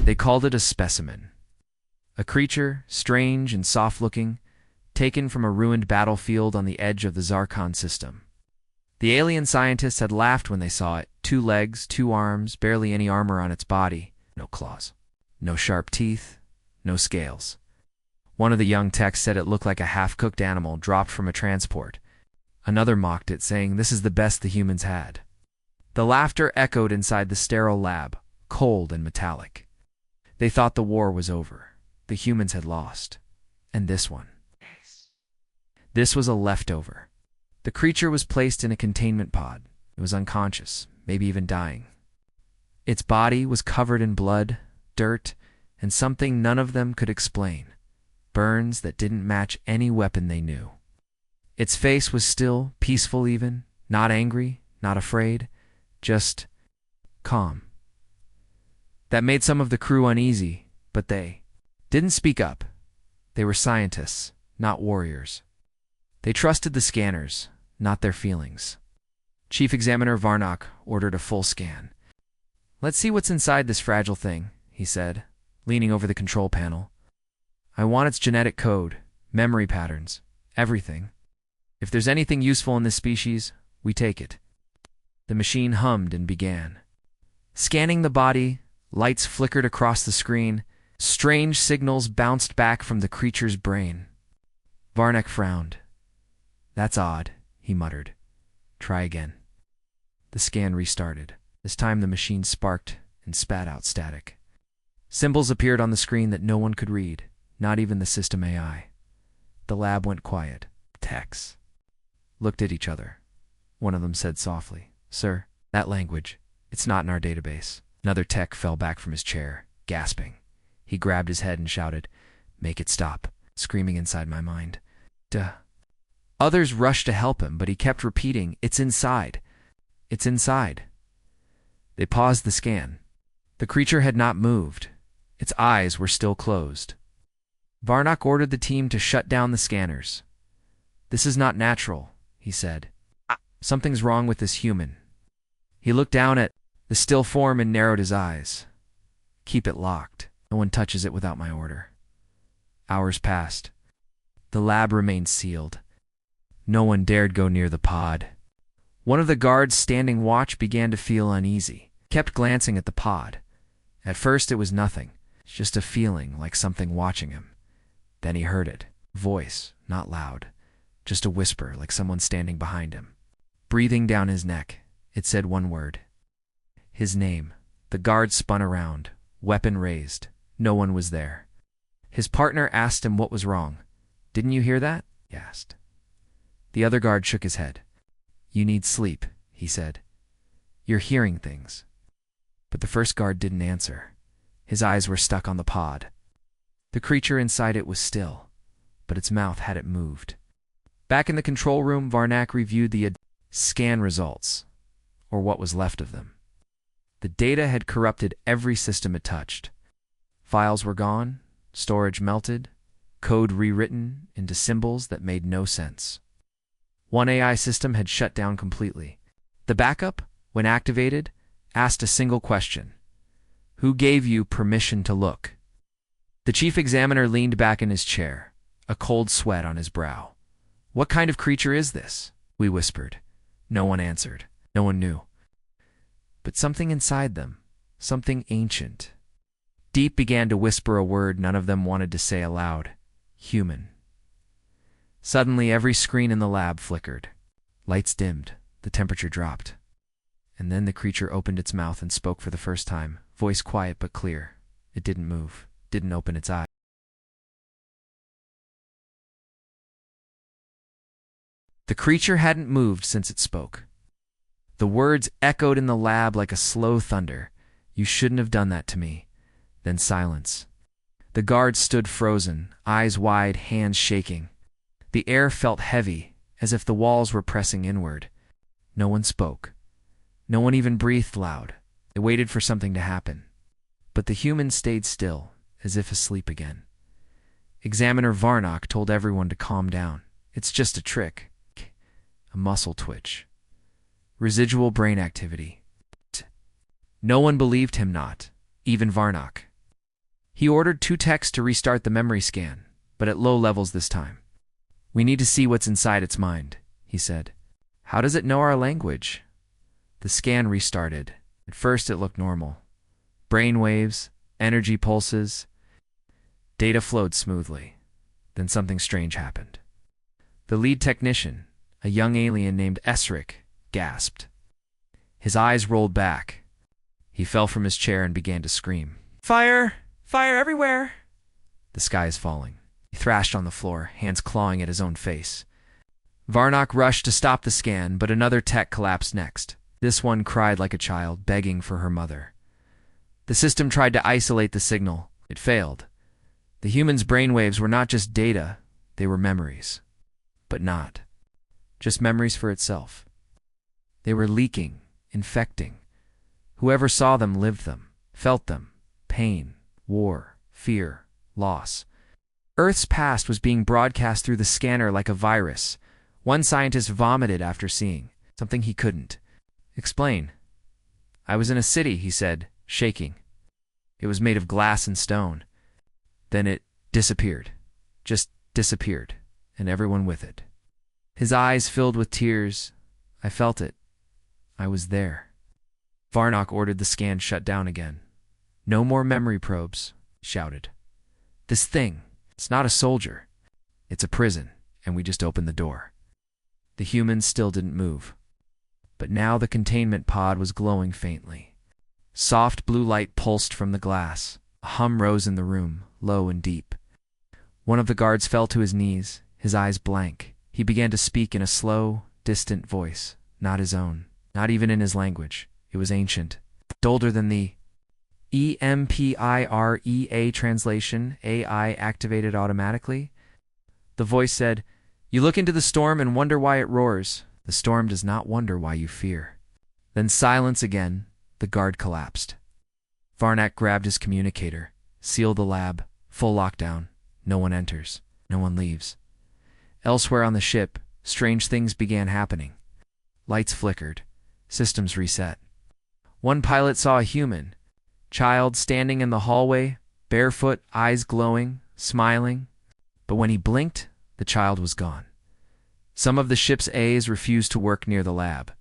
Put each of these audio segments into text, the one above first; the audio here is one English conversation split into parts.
They called it a specimen. A creature, strange and soft-looking, taken from a ruined battlefield on the edge of the Zarkon system. The alien scientists had laughed when they saw it. 2 legs, 2 arms, barely any armor on its body. No claws. No sharp teeth. No scales. One of the young techs said it looked like a half-cooked animal dropped from a transport. Another mocked it, saying this is the best the humans had. The laughter echoed inside the sterile lab, cold and metallic. They thought the war was over. The humans had lost. And this one. This was a leftover. The creature was placed in a containment pod. It was unconscious, maybe even dying. Its body was covered in blood, dirt, and something none of them could explain. Burns that didn't match any weapon they knew. Its face was still, peaceful even, not angry, not afraid, just calm. That made some of the crew uneasy, but they didn't speak up. They were scientists, not warriors. They trusted the scanners, not their feelings. Chief Examiner Varnock ordered a full scan. "Let's see what's inside this fragile thing," he said, leaning over the control panel. "I want its genetic code, memory patterns, everything. If there's anything useful in this species, we take it." The machine hummed and began. Scanning the body, lights flickered across the screen. Strange signals bounced back from the creature's brain. Varnock frowned. "That's odd," he muttered. "Try again." The scan restarted. This time the machine sparked and spat out static. Symbols appeared on the screen that no one could read, not even the system AI. The lab went quiet. Techs looked at each other. One of them said softly, "Sir, that language, it's not in our database." Another tech fell back from his chair, gasping. He grabbed his head and shouted, "Make it stop," screaming inside my mind. Duh. Others rushed to help him, but he kept repeating, "It's inside. It's inside." They paused the scan. The creature had not moved. Its eyes were still closed. Varnock ordered the team to shut down the scanners. "This is not natural," he said. "Something's wrong with this human." He looked down at the still form and narrowed his eyes. "Keep it locked. No one touches it without my order." Hours passed. The lab remained sealed. No one dared go near the pod. One of the guards standing watch began to feel uneasy. Kept glancing at the pod. At first it was nothing, just a feeling like something watching him. Then he heard it. Voice, not loud, just a whisper like someone standing behind him. Breathing down his neck, it said one word. His name. The guard spun around, weapon raised. No one was there. His partner asked him what was wrong. "Didn't you hear that?" he asked. The other guard shook his head. "You need sleep," he said. "You're hearing things." But the first guard didn't answer. His eyes were stuck on the pod. The creature inside it was still, but its mouth hadn't moved. Back in the control room, Varnock reviewed the scan results, or what was left of them. The data had corrupted every system it touched. Files were gone, storage melted, code rewritten into symbols that made no sense. One AI system had shut down completely. The backup, when activated, asked a single question. "Who gave you permission to look?" The chief examiner leaned back in his chair, a cold sweat on his brow. "What kind of creature is this?" we whispered. No one answered. No one knew. But something inside them, something ancient, deep, began to whisper a word none of them wanted to say aloud. Human. Suddenly, every screen in the lab flickered. Lights dimmed. The temperature dropped. And then the creature opened its mouth and spoke for the first time, voice quiet but clear. It didn't move, didn't open its eyes. The creature hadn't moved since it spoke. The words echoed in the lab like a slow thunder. "You shouldn't have done that to me." Then silence. The guards stood frozen, eyes wide, hands shaking. The air felt heavy, as if the walls were pressing inward. No one spoke. No one even breathed loud. They waited for something to happen. But the humans stayed still, as if asleep again. Examiner Varnock told everyone to calm down. "It's just a trick." A muscle twitch. Residual brain activity. No one believed him, not even Varnock. He ordered 2 techs to restart the memory scan, but at low levels this time. "We need to see what's inside its mind," he said. "How does it know our language?" The scan restarted. At first it looked normal. Brain waves, energy pulses. Data flowed smoothly. Then something strange happened. The lead technician, a young alien named Esric, gasped. His eyes rolled back. He fell from his chair and began to scream. "Fire! Fire everywhere!" "The sky is falling." He thrashed on the floor, hands clawing at his own face. Varnock rushed to stop the scan, but another tech collapsed next. This one cried like a child, begging for her mother. The system tried to isolate the signal. It failed. The human's brainwaves were not just data, they were memories. But not just memories for itself. They were leaking, infecting. Whoever saw them lived them, felt them. Pain, war, fear, loss. Earth's past was being broadcast through the scanner like a virus. One scientist vomited after seeing something he couldn't explain. "I was in a city," he said, shaking. "It was made of glass and stone. Then it disappeared. Just disappeared, and everyone with it." His eyes filled with tears. "I felt it. I was there." Varnock ordered the scan shut down again. "No more memory probes," he shouted. "This thing, it's not a soldier. It's a prison, and we just opened the door." The humans still didn't move. But now the containment pod was glowing faintly. Soft blue light pulsed from the glass. A hum rose in the room, low and deep. One of the guards fell to his knees, his eyes blank. He began to speak in a slow, distant voice, not his own, not even in his language. It was ancient, older than the EMPIREA translation, AI activated automatically. The voice said, "You look into the storm and wonder why it roars. The storm does not wonder why you fear." Then silence again. The guard collapsed. Varnock grabbed his communicator. "Seal the lab. Full lockdown. No one enters. No one leaves." Elsewhere on the ship, strange things began happening. Lights flickered. Systems reset. One pilot saw a human child standing in the hallway, barefoot, eyes glowing, smiling. But when he blinked, the child was gone. Some of the ship's A's refused to work near the lab.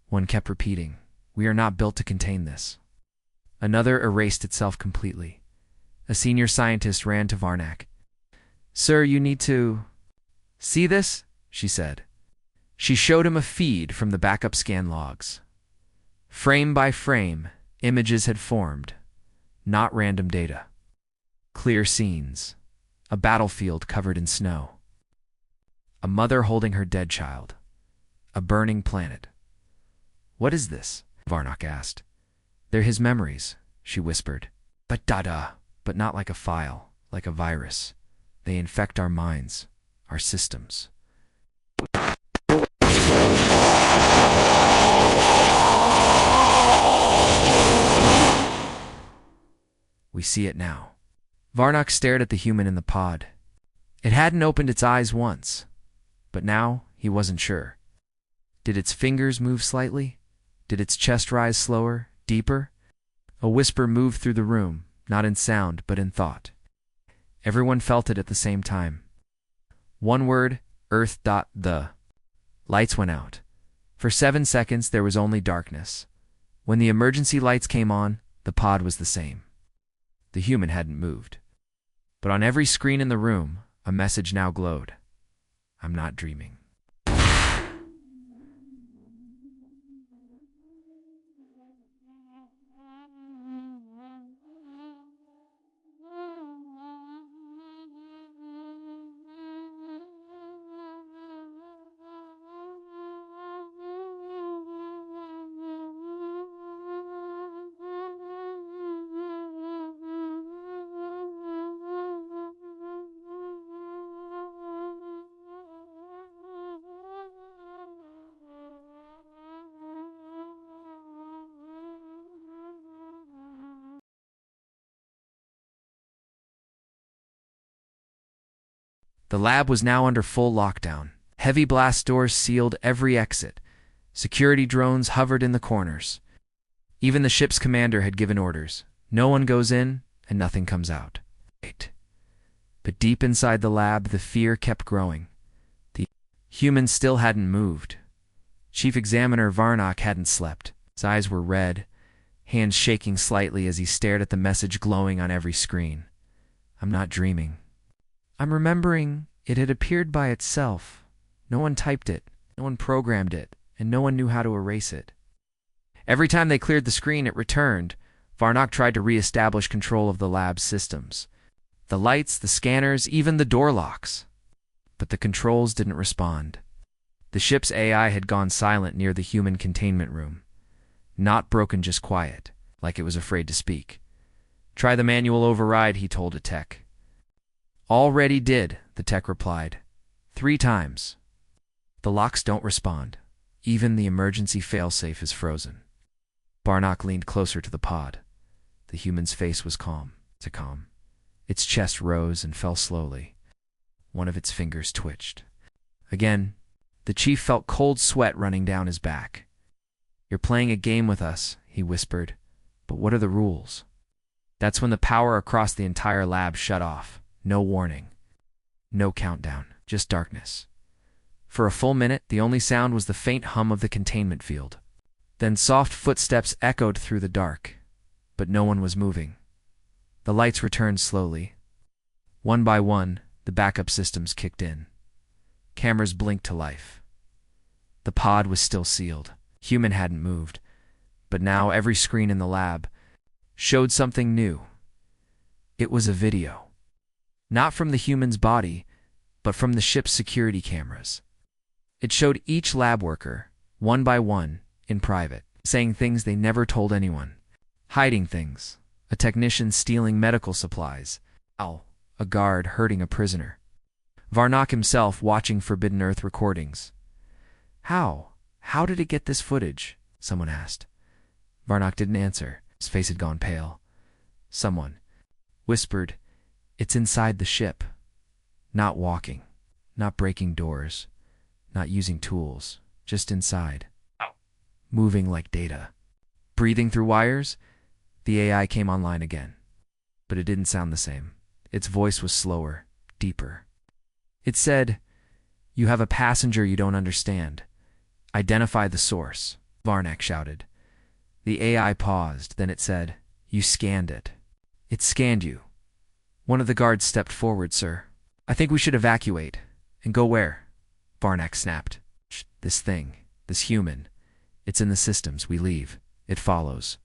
One kept repeating, "We are not built to contain this." Another erased itself completely. A senior scientist ran to Varnock. "Sir, you need to see this," she said. She showed him a feed from the backup scan logs. Frame by frame, images had formed, not random data. Clear scenes. A battlefield covered in snow. A mother holding her dead child. A burning planet. "What is this?" Varnock asked. "They're his memories," she whispered. But not like a file, like a virus. They infect our minds, our systems. We see it now. Varnock stared at the human in the pod. It hadn't opened its eyes once, but now he wasn't sure. Did its fingers move slightly? Did its chest rise slower, deeper? A whisper moved through the room, not in sound, but in thought. Everyone felt it at the same time. One word, Earth. The lights went out. For 7 seconds there was only darkness. When the emergency lights came on, the pod was the same. The human hadn't moved. But on every screen in the room, a message now glowed. "I'm not dreaming." The lab was now under full lockdown. Heavy blast doors sealed every exit. Security drones hovered in the corners. Even the ship's commander had given orders. No one goes in and nothing comes out. Wait. But deep inside the lab, the fear kept growing. The humans still hadn't moved. Chief Examiner Varnock hadn't slept. His eyes were red, hands shaking slightly as he stared at the message glowing on every screen. I'm not dreaming. I'm remembering it had appeared by itself. No one typed it, no one programmed it, and no one knew how to erase it. Every time they cleared the screen, it returned. Varnock tried to re-establish control of the lab's systems. The lights, the scanners, even the door locks. But the controls didn't respond. The ship's AI had gone silent near the human containment room. Not broken, just quiet, like it was afraid to speak. Try the manual override, he told a tech. Already did, the tech replied. 3 times. The locks don't respond. Even the emergency failsafe is frozen. Varnock leaned closer to the pod. The human's face was calm. Its chest rose and fell slowly. One of its fingers twitched. Again, the chief felt cold sweat running down his back. You're playing a game with us, he whispered. But what are the rules? That's when the power across the entire lab shut off. No warning. No countdown. Just darkness. For a full minute, the only sound was the faint hum of the containment field. Then soft footsteps echoed through the dark. But no one was moving. The lights returned slowly. One by one, the backup systems kicked in. Cameras blinked to life. The pod was still sealed. Human hadn't moved. But now every screen in the lab showed something new. It was a video. Not from the human's body, but from the ship's security cameras. It showed each lab worker, one by one, in private, saying things they never told anyone. Hiding things. A technician stealing medical supplies. A guard hurting a prisoner. Varnock himself watching Forbidden Earth recordings. How? How did it get this footage? Someone asked. Varnock didn't answer. His face had gone pale. Someone whispered, It's inside the ship. Not walking. Not breaking doors. Not using tools. Just inside. Moving like data. Breathing through wires? The AI came online again. But it didn't sound the same. Its voice was slower, deeper. It said, You have a passenger you don't understand. Identify the source, Varnock shouted. The AI paused, then it said, You scanned it. It scanned you. One of the guards stepped forward, sir. I think we should evacuate. And go where? Varnock snapped. This thing, this human. It's in the systems. We leave. It follows.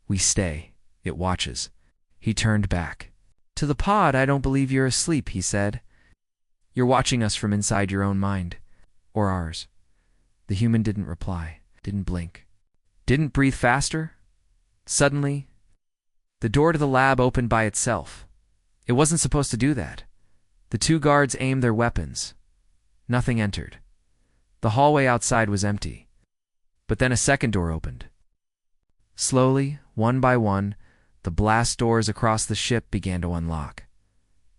We stay. It watches. He turned back. To the pod, I don't believe you're asleep, he said. You're watching us from inside your own mind. Or ours. The human didn't reply, didn't blink, didn't breathe faster. Suddenly, the door to the lab opened by itself. It wasn't supposed to do that. The 2 guards aimed their weapons. Nothing entered. The hallway outside was empty. But then a second door opened. Slowly, one by one, the blast doors across the ship began to unlock.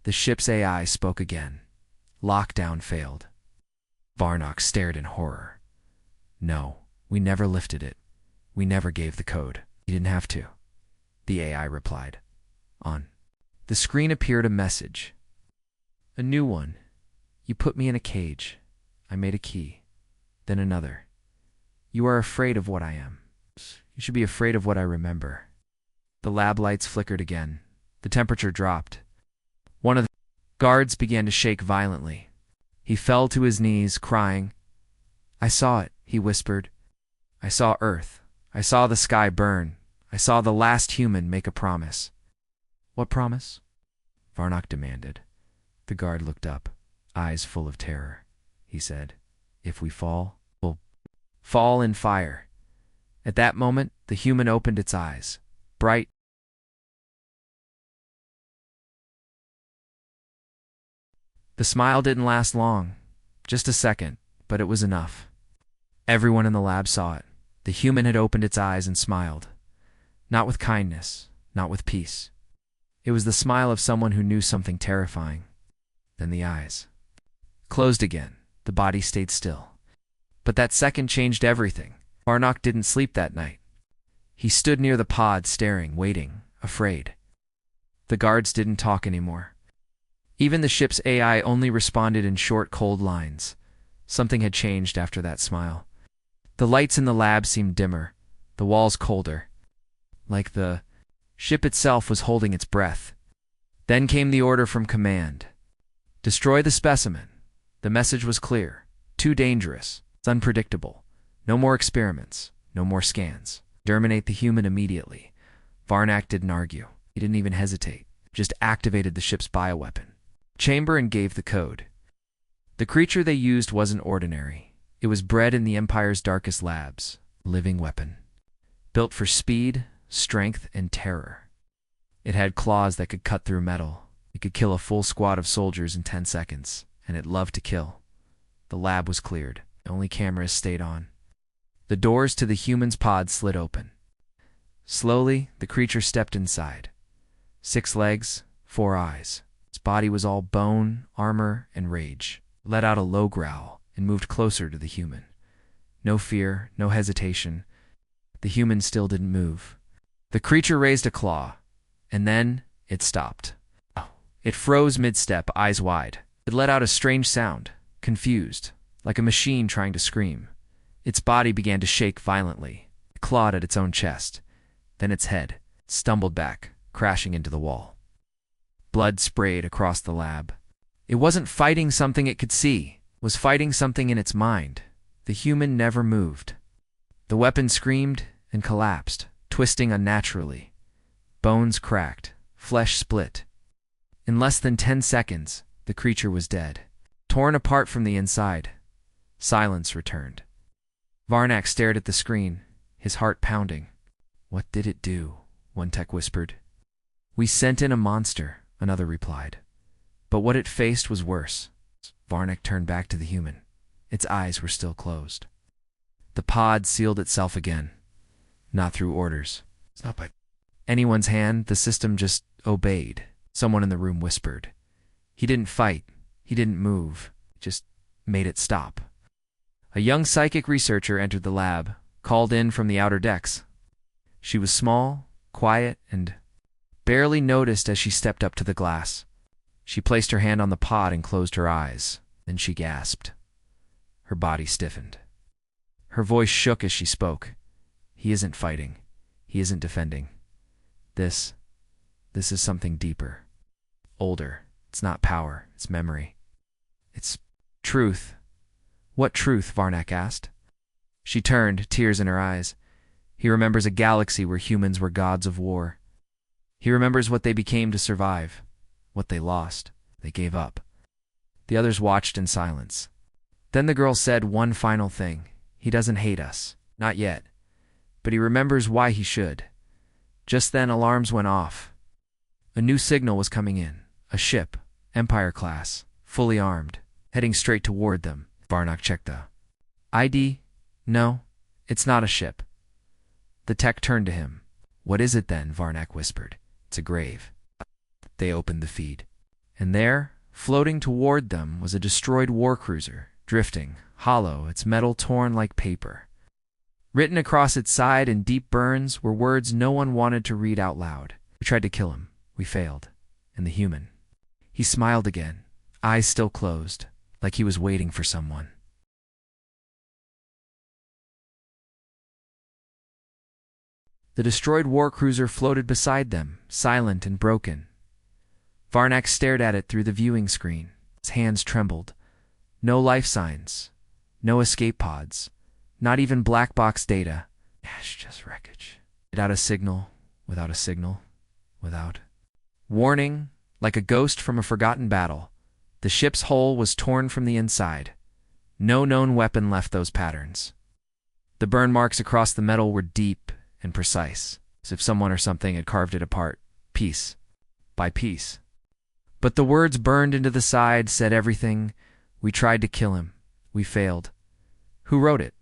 The ship's AI spoke again. Lockdown failed. Varnock stared in horror. No, we never lifted it. We never gave the code. You didn't have to. The AI replied. On the screen appeared a message. A new one. You put me in a cage. I made a key. Then another. You are afraid of what I am. You should be afraid of what I remember. The lab lights flickered again. The temperature dropped. One of the guards began to shake violently. He fell to his knees, crying. I saw it, he whispered. I saw Earth. I saw the sky burn. I saw the last human make a promise. What promise? Varnock demanded. The guard looked up, eyes full of terror. He said, If we fall, we'll fall in fire. At that moment, the human opened its eyes, bright. The smile didn't last long, just a second, but it was enough. Everyone in the lab saw it. The human had opened its eyes and smiled. Not with kindness, not with peace. It was the smile of someone who knew something terrifying. Then the eyes closed again. The body stayed still. But that second changed everything. Varnock didn't sleep that night. He stood near the pod, staring, waiting, afraid. The guards didn't talk anymore. Even the ship's AI only responded in short, cold lines. Something had changed after that smile. The lights in the lab seemed dimmer, the walls colder, like the ship itself was holding its breath. Then came the order from command. Destroy the specimen. The message was clear. Too dangerous. It's unpredictable. No more experiments. No more scans. Terminate the human immediately. Varnak didn't argue. He didn't even hesitate. Just activated the ship's bioweapon chamber and gave the code. The creature they used wasn't ordinary. It was bred in the Empire's darkest labs. A living weapon. Built for speed, strength, and terror. It had claws that could cut through metal. It could kill a full squad of soldiers in 10 seconds, and it loved to kill. The lab was cleared. Only cameras stayed on. The doors to the human's pod slid open. Slowly, the creature stepped inside. 6 legs, 4 eyes. Its body was all bone, armor, and rage. It let out a low growl and moved closer to the human. No fear, no hesitation. The human still didn't move. The creature raised a claw, and then it stopped. It froze mid-step, eyes wide. It let out a strange sound, confused, like a machine trying to scream. Its body began to shake violently. It clawed at its own chest. Then its head stumbled back, crashing into the wall. Blood sprayed across the lab. It wasn't fighting something it could see. It was fighting something in its mind. The human never moved. The weapon screamed and collapsed, twisting unnaturally. Bones cracked, flesh split. In less than 10 seconds, the creature was dead, torn apart from the inside. Silence returned. Varnak stared at the screen, his heart pounding. What did it do? One tech whispered. We sent in a monster, another replied. But what it faced was worse. Varnak turned back to the human. Its eyes were still closed. The pod sealed itself again. Not through orders. It's not by anyone's hand. The system just obeyed. Someone in the room whispered. He didn't fight. He didn't move. Just made it stop. A young psychic researcher entered the lab, called in from the outer decks. She was small, quiet, and barely noticed as she stepped up to the glass. She placed her hand on the pod and closed her eyes. Then she gasped. Her body stiffened. Her voice shook as she spoke. He isn't fighting. He isn't defending. This is something deeper. Older. It's not power. It's memory. It's truth. What truth? Varnak asked. She turned, tears in her eyes. He remembers a galaxy where humans were gods of war. He remembers what they became to survive. What they lost. They gave up. The others watched in silence. Then the girl said one final thing. He doesn't hate us. Not yet. But he remembers why he should. Just then alarms went off. A new signal was coming in. A ship, Empire class, fully armed, heading straight toward them. Varnak checked the ID. No, it's not a ship. The tech turned to him. What is it then? Varnak whispered. It's a grave. They opened the feed. And there, floating toward them, was a destroyed warcruiser, drifting, hollow, its metal torn like paper. Written across its side in deep burns were words no one wanted to read out loud. We tried to kill him. We failed. And the human. He smiled again, eyes still closed, like he was waiting for someone. The destroyed warcruiser floated beside them, silent and broken. Varnak stared at it through the viewing screen. His hands trembled. No life signs. No escape pods. Not even black box data. Ash, just wreckage. Without a signal. Without a signal. Without. Warning, like a ghost from a forgotten battle. The ship's hull was torn from the inside. No known weapon left those patterns. The burn marks across the metal were deep and precise, as if someone or something had carved it apart, piece by piece. But the words burned into the side said everything. We tried to kill him. We failed. Who wrote it?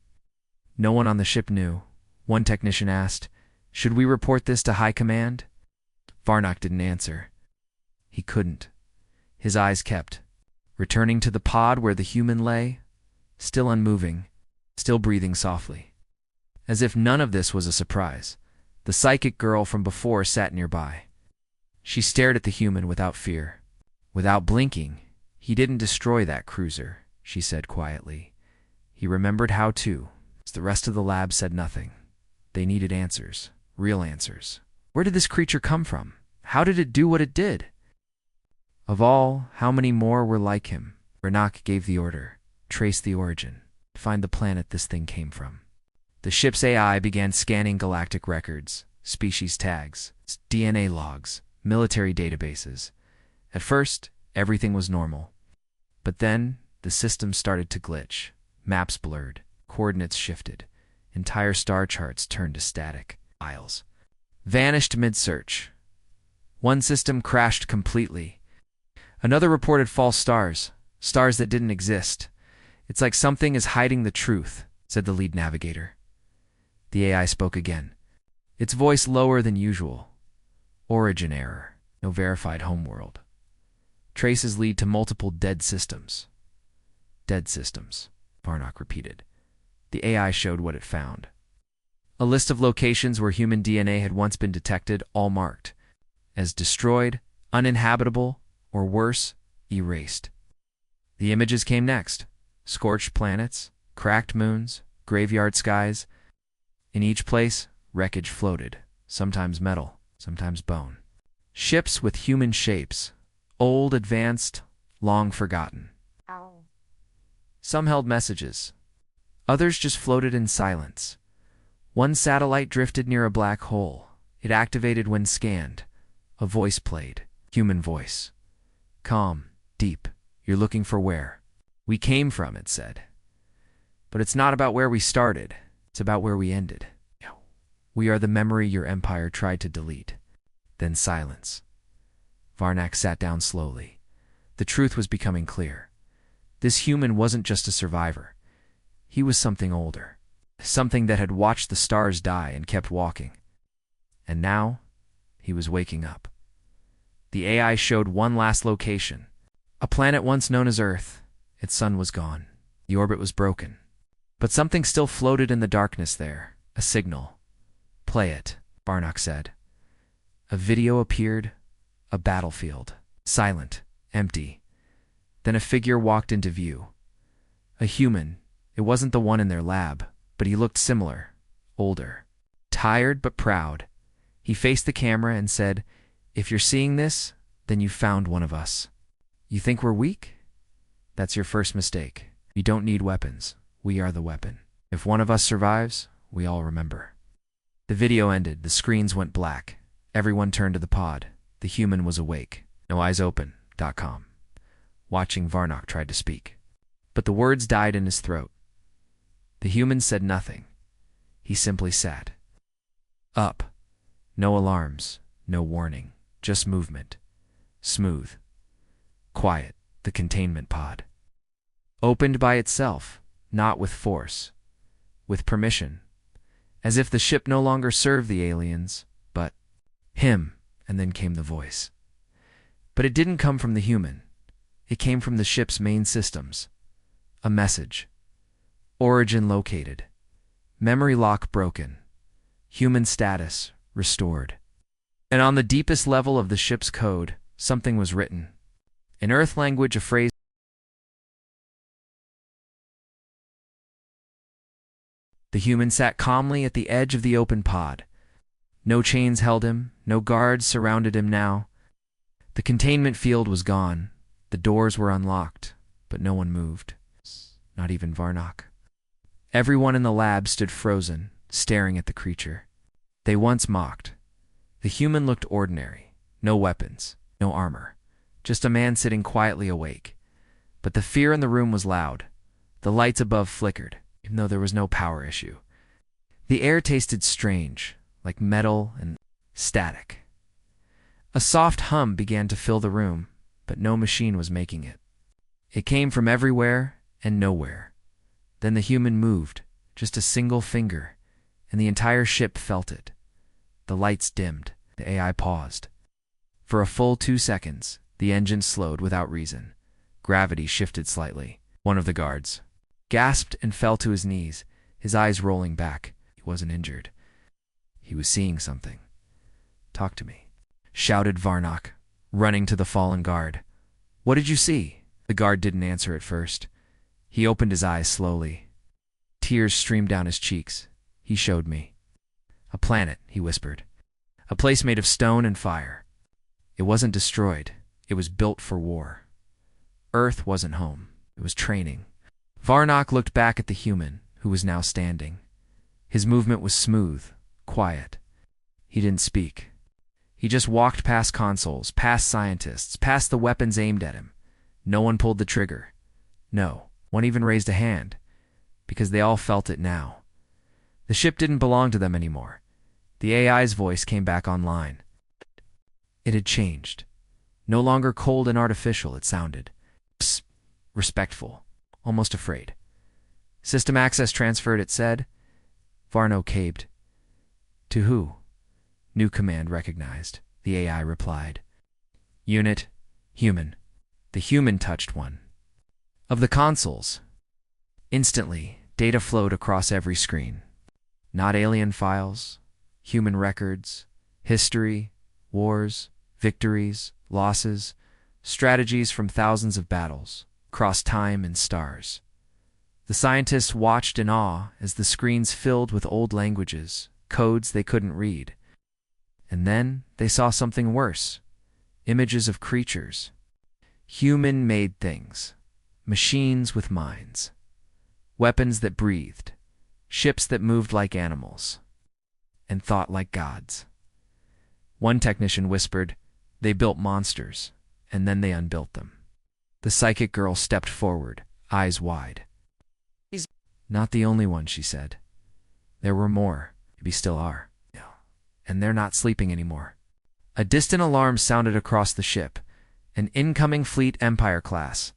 No one on the ship knew. One technician asked, should we report this to High Command? Varnak didn't answer. He couldn't. His eyes kept, returning to the pod where the human lay, still unmoving, still breathing softly. As if none of this was a surprise, the psychic girl from before sat nearby. She stared at the human without fear. Without blinking, "He didn't destroy that cruiser," she said quietly. "He remembered how to." The rest of the lab said nothing. They needed answers, real answers. Where did this creature come from? How did it do what it did? Of all, how many more were like him? Varnock gave the order. Trace the origin. Find the planet this thing came from. The ship's AI began scanning galactic records, species tags, DNA logs, military databases. At first, everything was normal. But then, the system started to glitch. Maps blurred, coordinates shifted, entire star charts turned to static files. Vanished mid-search. One system crashed completely. Another reported false stars, stars that didn't exist. "It's like something is hiding the truth," said the lead navigator. The AI spoke again, its voice lower than usual. "Origin error. No verified homeworld. Traces lead to multiple dead systems." "Dead systems," Varnock repeated. The AI showed what it found. A list of locations where human DNA had once been detected, all marked as destroyed, uninhabitable, or worse, erased. The images came next. Scorched planets, cracked moons, graveyard skies. In each place, wreckage floated, sometimes metal, sometimes bone. Ships with human shapes, old, advanced, long forgotten. Some held messages. Others just floated in silence. One satellite drifted near a black hole. It activated when scanned. A voice played. Human voice. "Calm, deep. You're looking for where we came from," it said. "But it's not about where we started. It's about where we ended. We are the memory your empire tried to delete." Then silence. Varnock sat down slowly. The truth was becoming clear. This human wasn't just a survivor. He was something older. Something that had watched the stars die and kept walking. And now, he was waking up. The AI showed one last location. A planet once known as Earth. Its sun was gone. The orbit was broken. But something still floated in the darkness there. A signal. "Play it," Varnock said. A video appeared. A battlefield. Silent. Empty. Then a figure walked into view. A human. It wasn't the one in their lab, but he looked similar. Older. Tired but proud. He faced the camera and said, "If you're seeing this, then you found one of us. You think we're weak? That's your first mistake. We don't need weapons. We are the weapon. If one of us survives, we all remember." The video ended. The screens went black. Everyone turned to the pod. The human was awake. No eyes open.com. Watching, Varnock tried to speak. But the words died in his throat. The human said nothing. He simply sat. Up. No alarms. No warning. Just movement. Smooth. Quiet. The containment pod. Opened by itself. Not with force. With permission. As if the ship no longer served the aliens, but him. And then came the voice. But it didn't come from the human. It came from the ship's main systems. A message. Origin located. Memory lock broken. Human status restored. And on the deepest level of the ship's code, something was written. In Earth language, a phrase. The human sat calmly at the edge of the open pod. No chains held him, no guards surrounded him now. The containment field was gone. The doors were unlocked, but no one moved. Not even Varnock. Everyone in the lab stood frozen, staring at the creature. They once mocked. The human looked ordinary. No weapons, no armor. Just a man sitting quietly awake. But the fear in the room was loud. The lights above flickered, even though there was no power issue. The air tasted strange, like metal and static. A soft hum began to fill the room, but no machine was making it. It came from everywhere and nowhere. Then the human moved, just a single finger, and the entire ship felt it. The lights dimmed. The AI paused. For a full 2 seconds, the engine slowed without reason. Gravity shifted slightly. One of the guards gasped and fell to his knees, his eyes rolling back. He wasn't injured. He was seeing something. "Talk to me," shouted Varnock, running to the fallen guard. "What did you see?" The guard didn't answer at first. He opened his eyes slowly. Tears streamed down his cheeks. He showed me. "A planet," he whispered. "A place made of stone and fire. It wasn't destroyed. It was built for war. Earth wasn't home. It was training." Varnock looked back at the human, who was now standing. His movement was smooth, quiet. He didn't speak. He just walked past consoles, past scientists, past the weapons aimed at him. No one pulled the trigger. No one even raised a hand, because they all felt it now. The ship didn't belong to them anymore. The AI's voice came back online. It had changed. No longer cold and artificial, it sounded. Respectful, almost afraid. "System access transferred," it said. Varno caved. "To who?" "New command recognized," the AI replied. "Unit, human." The human touched one of the consoles. Instantly, data flowed across every screen. Not alien files, human records, history, wars, victories, losses, strategies from thousands of battles, across time and stars. The scientists watched in awe as the screens filled with old languages, codes they couldn't read. And then they saw something worse. Images of creatures. Human-made things. Machines with minds. Weapons that breathed. Ships that moved like animals. And thought like gods. One technician whispered, "They built monsters, and then they unbuilt them." The psychic girl stepped forward, eyes wide. "He's not the only one," she said. "There were more. Maybe still are. And they're not sleeping anymore." A distant alarm sounded across the ship. An incoming fleet, Empire class.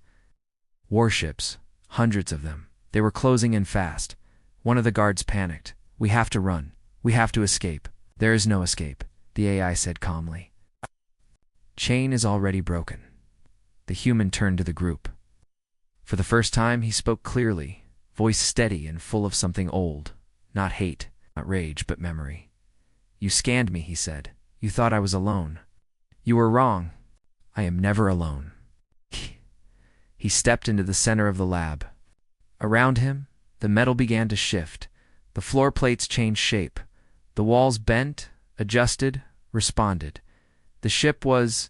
Warships, hundreds of them. They were closing in fast. One of the guards panicked. "We have to run. We have to escape." "There is no escape," the AI said calmly. "Chain is already broken." The human turned to the group. For the first time, he spoke clearly, voice steady and full of something old. Not hate, not rage, but memory. "You scanned me," he said. "You thought I was alone. You were wrong. I am never alone." He stepped into the center of the lab. Around him, the metal began to shift. The floor plates changed shape. The walls bent, adjusted, responded. The ship was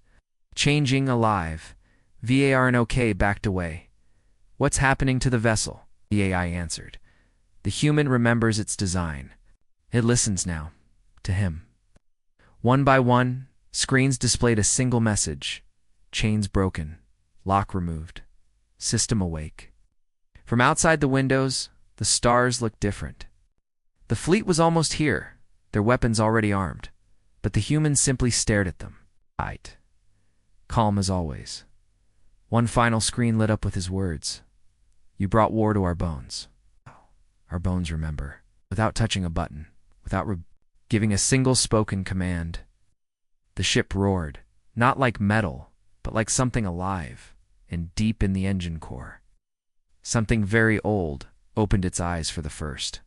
changing, alive. Varnock backed away. "What's happening to the vessel?" the AI answered. "The human remembers its design. It listens now. To him." One by one, screens displayed a single message. Chains broken. Lock removed. System awake. From outside the windows, the stars looked different. The fleet was almost here, their weapons already armed, but the humans simply stared at them. Tight. Calm as always. One final screen lit up with his words. "You brought war to our bones. Our bones remember." Without touching a button, without giving a single spoken command, the ship roared, not like metal, but like something alive, and deep in the engine core. Something very old opened its eyes for the first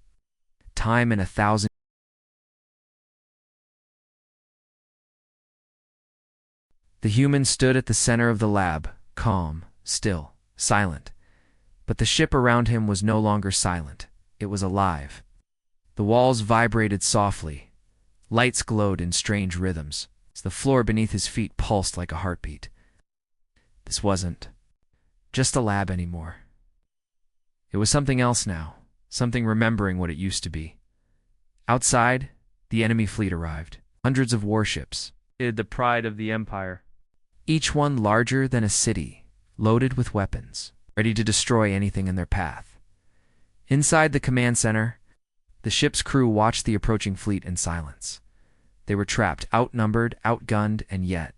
time in 1,000. The human stood at the center of the lab, calm, still, silent. But the ship around him was no longer silent. It was alive. The walls vibrated softly. Lights glowed in strange rhythms, as the floor beneath his feet pulsed like a heartbeat. This wasn't just a lab anymore. It was something else now, something remembering what it used to be. Outside, the enemy fleet arrived. Hundreds of warships, the pride of the Empire. Each one larger than a city, loaded with weapons, ready to destroy anything in their path. Inside the command center, the ship's crew watched the approaching fleet in silence. They were trapped, outnumbered, outgunned, and yet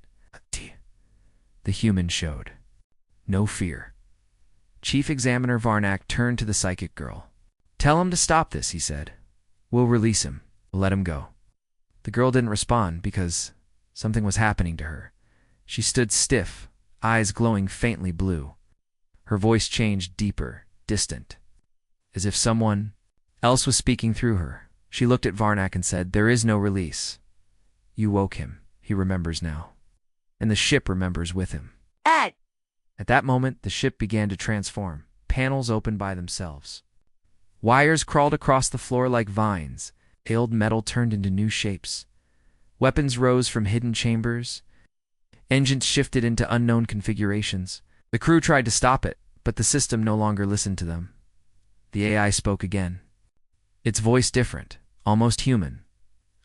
the human showed no fear. Chief Examiner Varnock turned to the psychic girl. "Tell him to stop this," he said. "We'll release him. We'll let him go." The girl didn't respond because something was happening to her. She stood stiff, eyes glowing faintly blue. Her voice changed deeper, distant, as if someone else was speaking through her. She looked at Varnock and said, "There is no release." "You woke him," he remembers now. And the ship remembers with him. Ed! At that moment, the ship began to transform. Panels opened by themselves. Wires crawled across the floor like vines. Old metal turned into new shapes. Weapons rose from hidden chambers. Engines shifted into unknown configurations. The crew tried to stop it, but the system no longer listened to them. The AI spoke again. Its voice different, almost human.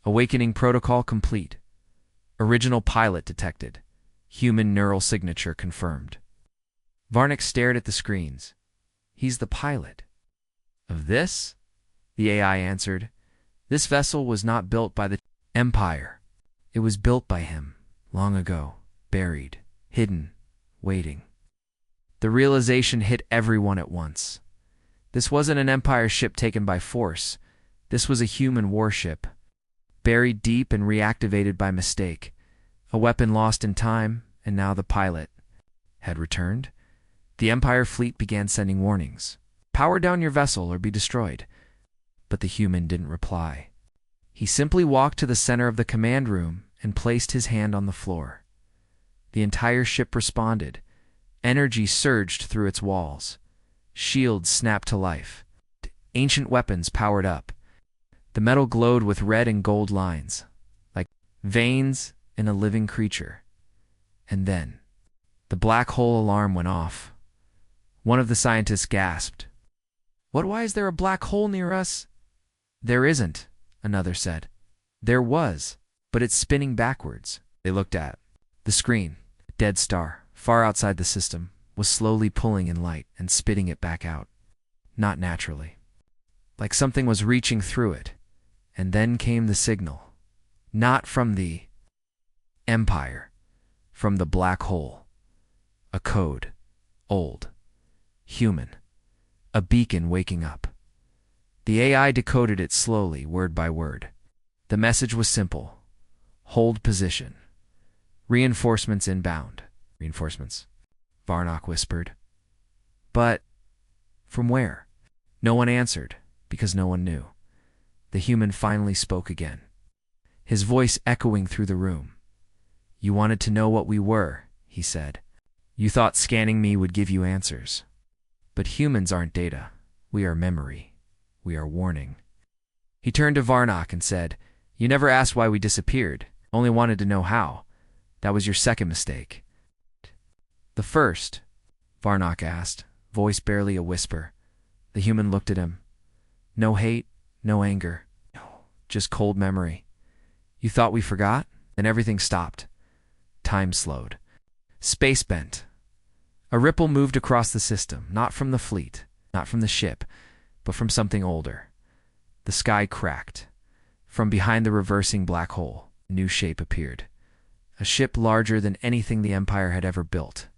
Awakening protocol complete. Original pilot detected. Human neural signature confirmed. Varnick stared at the screens. He's the pilot. Of this? The AI answered. This vessel was not built by the Empire. It was built by him, long ago, buried, hidden, waiting. The realization hit everyone at once. This wasn't an Empire ship taken by force. This was a human warship, buried deep and reactivated by mistake. A weapon lost in time, and now the pilot had returned. The Empire fleet began sending warnings. Power down your vessel or be destroyed. But the human didn't reply. He simply walked to the center of the command room and placed his hand on the floor. The entire ship responded. Energy surged through its walls. Shields snapped to life. Ancient weapons powered up. The metal glowed with red and gold lines, like veins in a living creature. And then, the black hole alarm went off. One of the scientists gasped. Why is there a black hole near us? There isn't, another said. There was, but it's spinning backwards. They looked at the screen. A dead star, far outside the system, was slowly pulling in light and spitting it back out. Not naturally. Like something was reaching through it. And then came the signal. Not from the Empire. From the black hole. A code. Old. Human. A beacon waking up. The AI decoded it slowly, word by word. The message was simple. Hold position. Reinforcements inbound. Reinforcements, Varnock whispered. But from where? No one answered, because no one knew. The human finally spoke again, his voice echoing through the room. You wanted to know what we were, he said. You thought scanning me would give you answers. But humans aren't data. We are memory. We are warning. He turned to Varnock and said, You never asked why we disappeared. Only wanted to know how. That was your second mistake. The first? Varnock asked, voice barely a whisper. The human looked at him. No hate, no anger. No, just cold memory. You thought we forgot? Then everything stopped. Time slowed. Space bent. A ripple moved across the system, not from the fleet, not from the ship, but from something older. The sky cracked. From behind the reversing black hole, a new shape appeared. A ship larger than anything the Empire had ever built.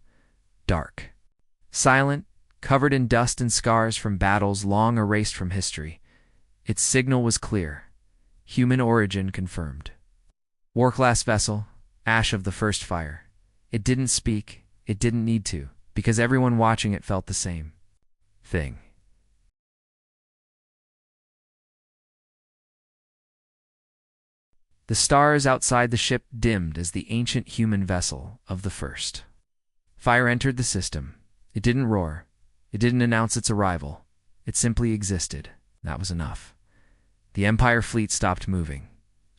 Dark. Silent, covered in dust and scars from battles long erased from history. Its signal was clear. Human origin confirmed. War-class vessel, ash of the first fire. It didn't speak, it didn't need to, because everyone watching it felt the same thing. The stars outside the ship dimmed as the ancient human vessel of the first. Fire entered the system. It didn't roar. It didn't announce its arrival. It simply existed. That was enough. The Empire fleet stopped moving.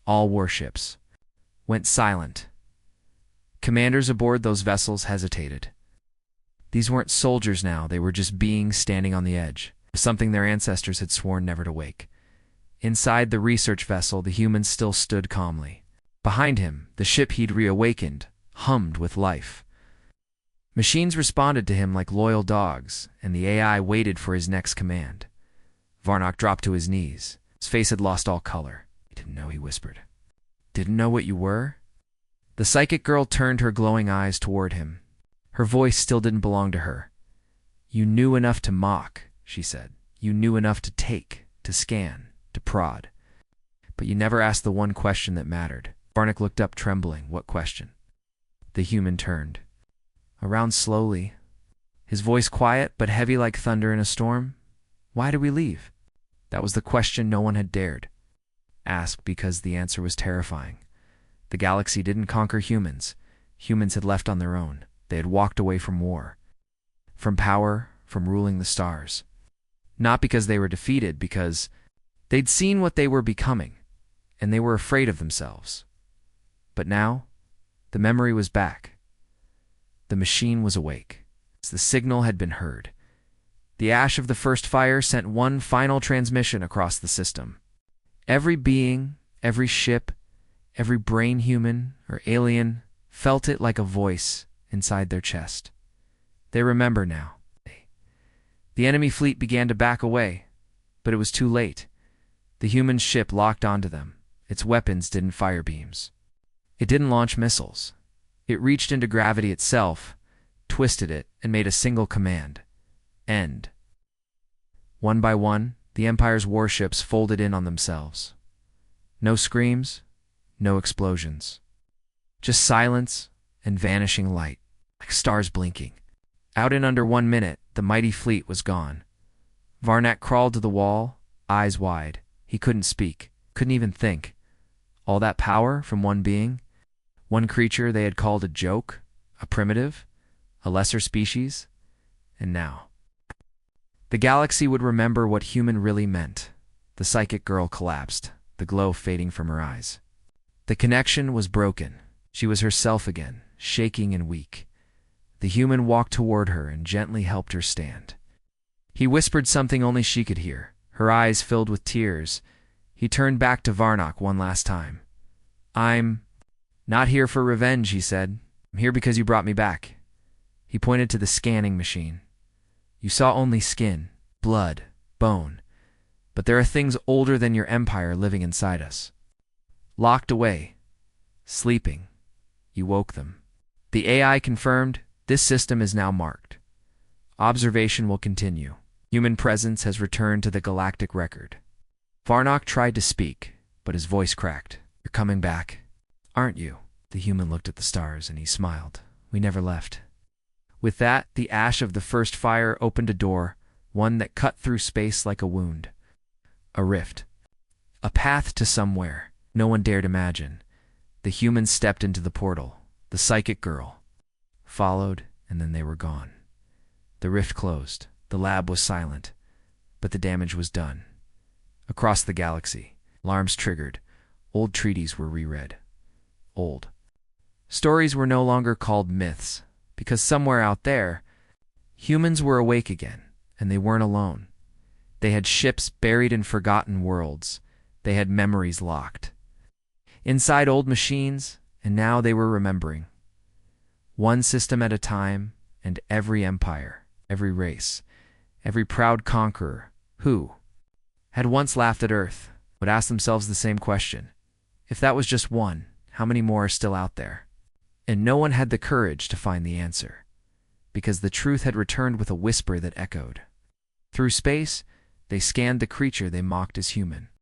All warships went silent. Commanders aboard those vessels hesitated. These weren't soldiers now, they were just beings standing on the edge, something their ancestors had sworn never to wake. Inside the research vessel, the humans still stood calmly. Behind him, the ship he'd reawakened hummed with life. Machines responded to him like loyal dogs, and the AI waited for his next command. Varnock dropped to his knees. His face had lost all color. "I didn't know," he whispered. "Didn't know what you were?" The psychic girl turned her glowing eyes toward him. Her voice still didn't belong to her. "You knew enough to mock," she said. "You knew enough to take, to scan, to prod. But you never asked the one question that mattered." Varnock looked up, trembling. "What question?" The human turned around slowly, his voice quiet but heavy like thunder in a storm. "Why did we leave?" That was the question no one had dared ask, because the answer was terrifying. The galaxy didn't conquer humans. Humans had left on their own. They had walked away from war, from power, from ruling the stars. Not because they were defeated, because they'd seen what they were becoming, and they were afraid of themselves. But now, the memory was back. The machine was awake. The signal had been heard. The ash of the first fire sent one final transmission across the system. Every being, every ship, every brain, human or alien, felt it like a voice inside their chest. They remember now. The enemy fleet began to back away, but it was too late. The human ship locked onto them. Its weapons didn't fire beams. It didn't launch missiles. It reached into gravity itself, twisted it, and made a single command: end. One by one, the Empire's warships folded in on themselves. No screams, no explosions. Just silence and vanishing light, like stars blinking. Out in under 1 minute, the mighty fleet was gone. Varnak crawled to the wall, eyes wide. He couldn't speak, couldn't even think. All that power from one being, one creature they had called a joke, a primitive, a lesser species, and now. The galaxy would remember what human really meant. The psychic girl collapsed, the glow fading from her eyes. The connection was broken. She was herself again, shaking and weak. The human walked toward her and gently helped her stand. He whispered something only she could hear, her eyes filled with tears. He turned back to Varnak one last time. "I'm not here for revenge," he said. "I'm here because you brought me back." He pointed to the scanning machine. "You saw only skin, blood, bone. But there are things older than your empire living inside us. Locked away, sleeping. You woke them." The AI confirmed, "This system is now marked. Observation will continue. Human presence has returned to the galactic record." Varnak tried to speak, but his voice cracked. "You're coming back, aren't you?" The human looked at the stars and he smiled. "We never left." With that, the ash of the first fire opened a door, one that cut through space like a wound. A rift. A path to somewhere no one dared imagine. The humans stepped into the portal. The psychic girl followed, and then they were gone. The rift closed. The lab was silent, but the damage was done. Across the galaxy, alarms triggered. Old treaties were reread. Old stories were no longer called myths, because somewhere out there, humans were awake again, and they weren't alone. They had ships buried in forgotten worlds. They had memories locked inside old machines, and now they were remembering. One system at a time, and every empire, every race, every proud conqueror who had once laughed at Earth would ask themselves the same question. If that was just one, how many more are still out there? And no one had the courage to find the answer, because the truth had returned with a whisper that echoed. Through space, they scanned the creature they mocked as human.